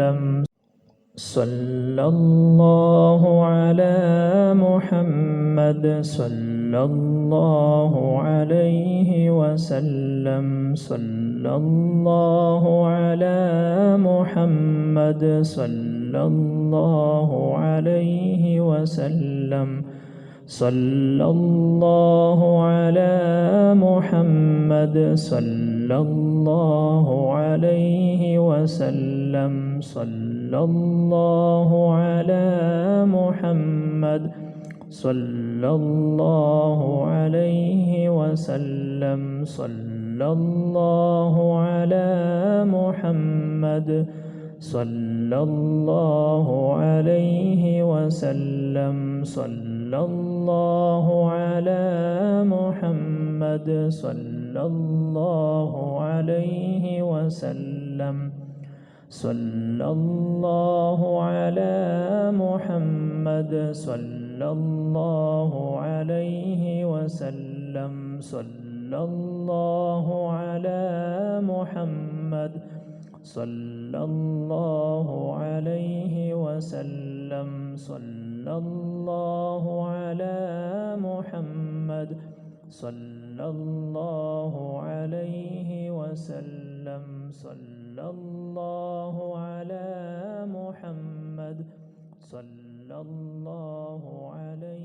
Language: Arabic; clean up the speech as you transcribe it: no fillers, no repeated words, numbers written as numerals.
وسلم صلى الله على محمد صلى الله عليه وسلم صلى الله على محمد صلى الله عليه وسلم صلى الله على محمد صلى الله عليه وسلم صلى الله على محمد صلى الله عليه وسلم صلى الله على محمد صلى الله عليه وسلم صلى الله على محمد صلى الله عليه وسلم صلى الله على محمد صلى الله عليه وسلم صلى الله على محمد صلى الله عليه وسلم صلى الله على محمد صلى الله عليه وسلم صلى الله على محمد صلى الله عليه